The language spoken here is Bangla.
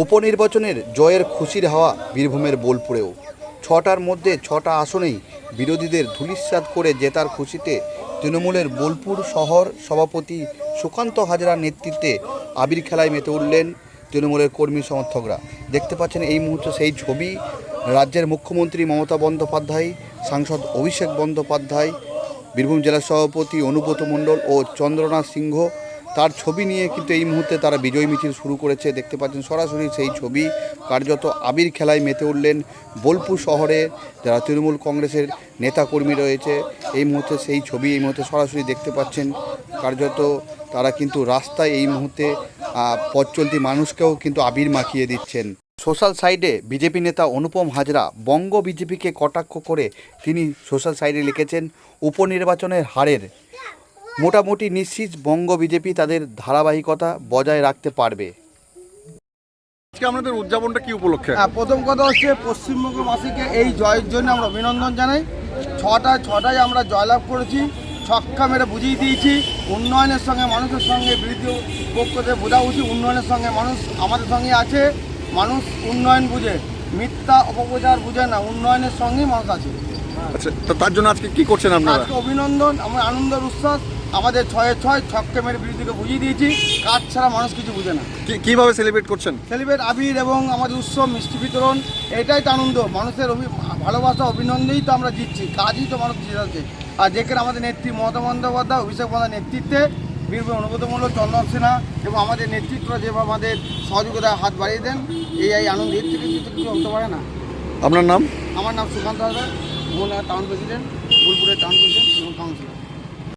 উপনির্বাচনের জয়ের খুশির হাওয়া বীরভূমের বোলপুরেও। ৬টার মধ্যে ৬টা আসনেই বিরোধীদের ধূলিসাৎ করে জেতার খুশিতে তৃণমূলের বোলপুর শহর সভাপতি সুকান্ত হাজরার নেতৃত্বে আবির খেলায় মেতে উঠলেন তৃণমূলের কর্মী সমর্থকরা। দেখতে পাচ্ছেন এই মুহূর্তে সেই ছবি। রাজ্যের মুখ্যমন্ত্রী মমতা বন্দ্যোপাধ্যায়, সাংসদ অভিষেক বন্দ্যোপাধ্যায়, বীরভূম জেলা সভাপতি অনুব্রত মণ্ডল ও চন্দ্রনাথ সিংহ, তার ছবি নিয়ে কিন্তু এই মুহূর্তে তারা বিজয় মিছিল শুরু করেছে। দেখতে পাচ্ছেন সরাসরি সেই ছবি। কার্যত আবির খেলায় মেতে উঠলেন বোলপুর শহরে যারা তৃণমূল কংগ্রেসের নেতাকর্মী রয়েছে। এই মুহূর্তে সেই ছবি এই মুহূর্তে সরাসরি দেখতে পাচ্ছেন। কার্যত তারা কিন্তু রাস্তায় এই মুহূর্তে পথ চলতি মানুষকেও কিন্তু আবির মাখিয়ে দিচ্ছেন। সোশ্যাল সাইডে বিজেপি নেতা অনুপম হাজরা বঙ্গ বিজেপিকে কটাক্ষ করে তিনি সোশ্যাল সাইডে লিখেছেন, উপনির্বাচনের হারের মোটামুটি নিশ্চিত বঙ্গ বিজেপি তাদের ধারাবাহিকতা বজায় রাখতে পারবে। আজকে আমাদের উদযাপনটা কি উপলক্ষে? প্রথম কথা হচ্ছে পশ্চিমবঙ্গবাসীকে এই জয়ের জন্য আমরা অভিনন্দন জানাই। ছটায় আমরা জয়লাভ করেছি, ছক্কা মেরে বুঝিয়ে দিয়েছি। উন্নয়নের সঙ্গে মানুষের সঙ্গে বিরোধী পক্ষকে বোঝা উচিত, উন্নয়নের সঙ্গে মানুষ আমাদের সঙ্গে আছে। মানুষ উন্নয়ন বুঝে, মিথ্যা অপপ্রচার বুঝে না, উন্নয়নের সঙ্গেই মানুষ আছে। আচ্ছা, তো তার জন্য আজকে কি করছেন আপনারা? আজকে অভিনন্দন, আমার আনন্দের উচ্ছ্বাস। আমাদের 6-6 ছক্কা মেরে বিরোধীকে বুঝিয়ে দিয়েছি, কাজ ছাড়া মানুষ কিছু বুঝে না। কিভাবে সেলিব্রেট করছেন? সেলিব্রেট আবির এবং আমাদের উৎসব, মিষ্টি বিতরণ, এটাই তো আনন্দ। মানুষের ভালোবাসা, অভিনন্দনই তো আমরা জিতছি, কাজই তো মানুষ জিতাচ্ছে। আর যেখানে আমাদের নেত্রী মমতা বন্দ্যোপাধ্যায়, অভিষেক বন্দ্যোপাধ্যায়ের নেতৃত্বে বীরভূম অনুব্রত মণ্ডল, চন্দন সিনহা এবং আমাদের নেতৃত্বরা যেভাবে আমাদের সহযোগিতায় হাত বাড়িয়ে দেন, এই আনন্দ এর থেকে কিছু হতে পারে না। আপনার নাম? আমার নাম সুকান্ত হাজরা, টাউন প্রেসিডেন্ট, বোলপুরের টাউন প্রেসিডেন্ট এবং কাউন্সিলর।